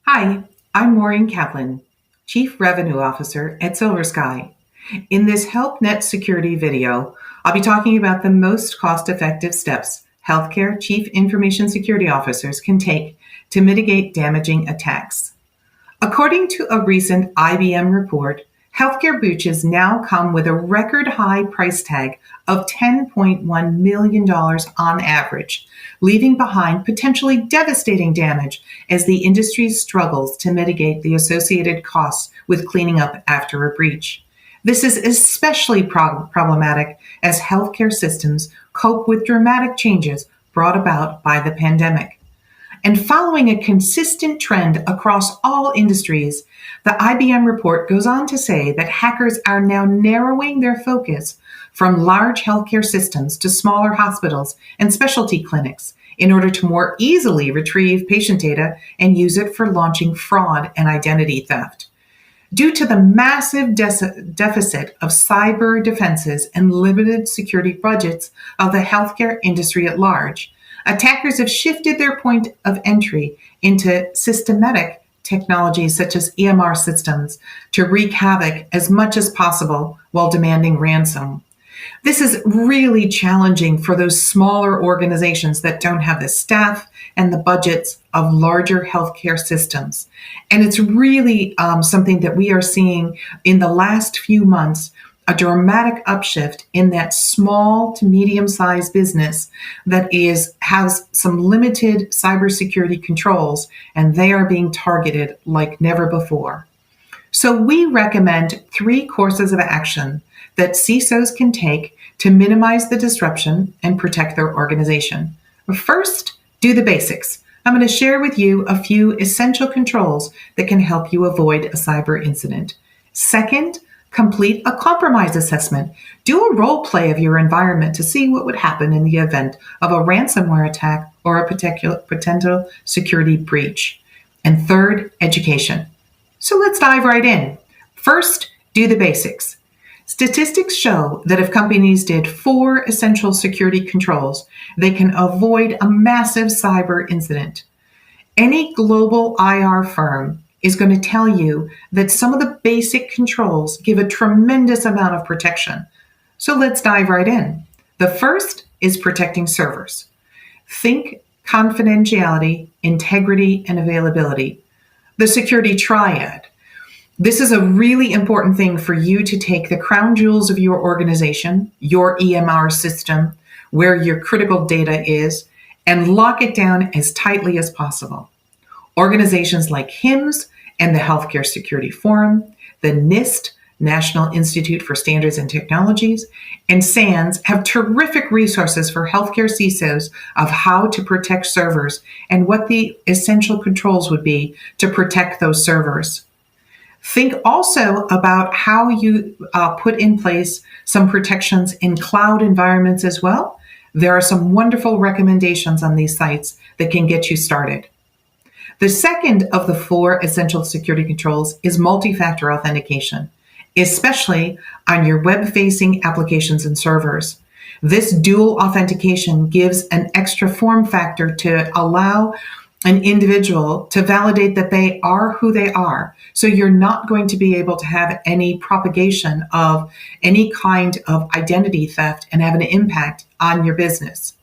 Hi, I'm Maureen Kaplan, Chief Revenue Officer at SilverSky. In this HelpNet Security video, I'll be talking about the most cost-effective steps healthcare chief information security officers can take to mitigate damaging attacks. According to a recent IBM report, healthcare breaches now come with a record high price tag of $10.1 million on average, leaving behind potentially devastating damage as the industry struggles to mitigate the associated costs with cleaning up after a breach. This is especially problematic as healthcare systems cope with dramatic changes brought about by the pandemic. And following a consistent trend across all industries, the IBM report goes on to say that hackers are now narrowing their focus from large healthcare systems to smaller hospitals and specialty clinics in order to more easily retrieve patient data and use it for launching fraud and identity theft. Due to the massive deficit of cyber defenses and limited security budgets of the healthcare industry at large, attackers have shifted their point of entry into systematic technologies such as EMR systems to wreak havoc as much as possible while demanding ransom. This is really challenging for those smaller organizations that don't have the staff and the budgets of larger healthcare systems. And it's really something that we are seeing in the last few months, a dramatic upshift in that small to medium-sized business that has some limited cybersecurity controls, and they are being targeted like never before. So we recommend 3 courses of action that CISOs can take to minimize the disruption and protect their organization. First, do the basics. I'm going to share with you a few essential controls that can help you avoid a cyber incident. Second, complete a compromise assessment. Do a role play of your environment to see what would happen in the event of a ransomware attack or a potential security breach. And third, education. So let's dive right in. First, do the basics. Statistics show that if companies did 4 essential security controls, they can avoid a massive cyber incident. Any global IR firm is going to tell you that some of the basic controls give a tremendous amount of protection. So let's dive right in. The first is protecting servers. Think confidentiality, integrity, and availability. The security triad. This is a really important thing for you to take the crown jewels of your organization, your EMR system, where your critical data is, and lock it down as tightly as possible. Organizations like HIMSS and the Healthcare Security Forum, the NIST, National Institute for Standards and Technologies, and SANS have terrific resources for healthcare CISOs of how to protect servers and what the essential controls would be to protect those servers. Think also about how you put in place some protections in cloud environments as well. There are some wonderful recommendations on these sites that can get you started. The second of the 4 essential security controls is multi-factor authentication, especially on your web-facing applications and servers. This dual authentication gives an extra form factor to allow an individual to validate that they are who they are. So you're not going to be able to have any propagation of any kind of identity theft and have an impact on your business.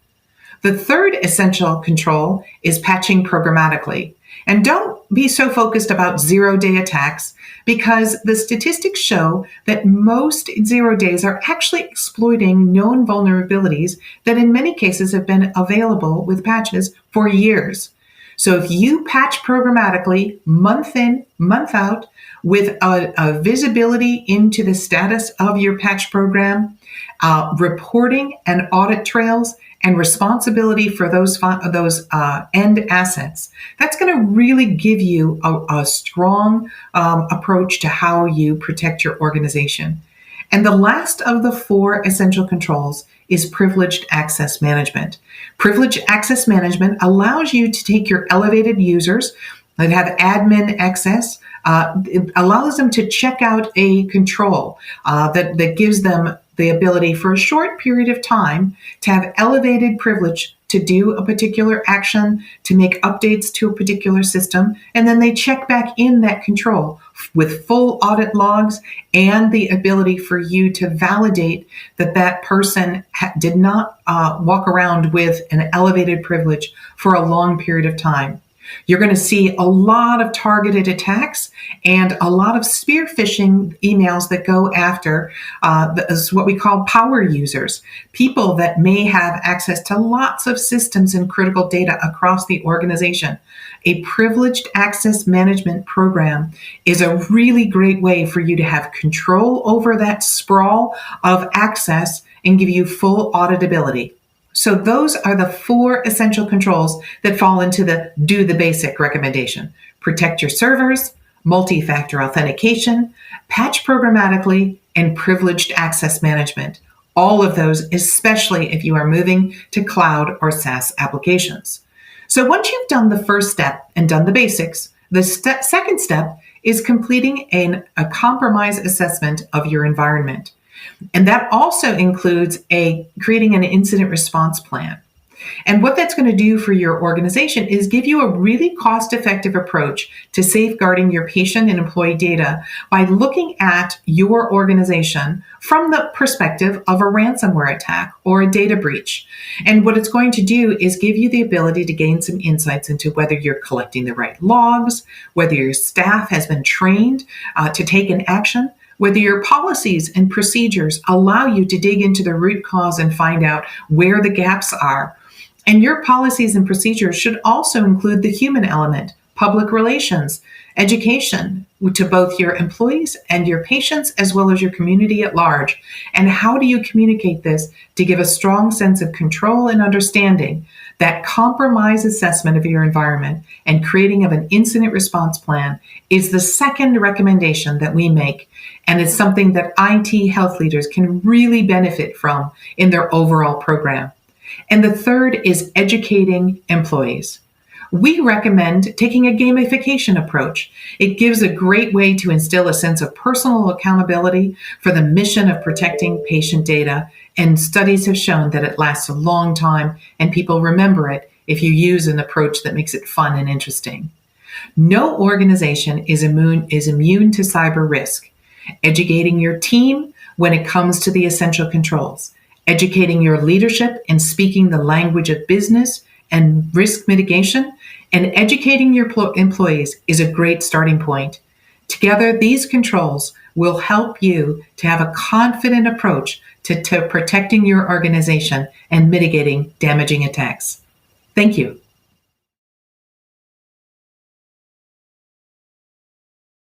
The third essential control is patching programmatically. And don't be so focused about zero-day attacks because the statistics show that most zero days are actually exploiting known vulnerabilities that in many cases have been available with patches for years. So if you patch programmatically month in, month out with a visibility into the status of your patch program, reporting and audit trails, and responsibility for those end assets, that's going to really give you a strong approach to how you protect your organization. And the last of the 4 essential controls is privileged access management. Privileged access management allows you to take your elevated users that have admin access, it allows them to check out a control that gives them the ability for a short period of time to have elevated privilege to do a particular action, to make updates to a particular system, and then they check back in that control with full audit logs and the ability for you to validate that that person did not walk around with an elevated privilege for a long period of time. You're going to see a lot of targeted attacks and a lot of spear phishing emails that go after what we call power users, people that may have access to lots of systems and critical data across the organization. A privileged access management program is a really great way for you to have control over that sprawl of access and give you full auditability. So those are the 4 essential controls that fall into the do the basic recommendation. Protect your servers, multi-factor authentication, patch programmatically, and privileged access management. All of those, especially if you are moving to cloud or SaaS applications. So once you've done the first step and done the basics, the second step is completing a compromise assessment of your environment. And that also includes creating an incident response plan. And what that's going to do for your organization is give you a really cost-effective approach to safeguarding your patient and employee data by looking at your organization from the perspective of a ransomware attack or a data breach. And what it's going to do is give you the ability to gain some insights into whether you're collecting the right logs, whether your staff has been trained to take an action, whether your policies and procedures allow you to dig into the root cause and find out where the gaps are. And your policies and procedures should also include the human element, public relations, education to both your employees and your patients, as well as your community at large. And how do you communicate this to give a strong sense of control and understanding? That compromise assessment of your environment and creating of an incident response plan is the second recommendation that we make, and it's something that IT health leaders can really benefit from in their overall program. And the third is educating employees. We recommend taking a gamification approach. It gives a great way to instill a sense of personal accountability for the mission of protecting patient data, and studies have shown that it lasts a long time and people remember it if you use an approach that makes it fun and interesting. No organization is immune to cyber risk. Educating your team when it comes to the essential controls, educating your leadership and speaking the language of business and risk mitigation, and educating your employees is a great starting point. Together, these controls will help you to have a confident approach to protecting your organization and mitigating damaging attacks. Thank you.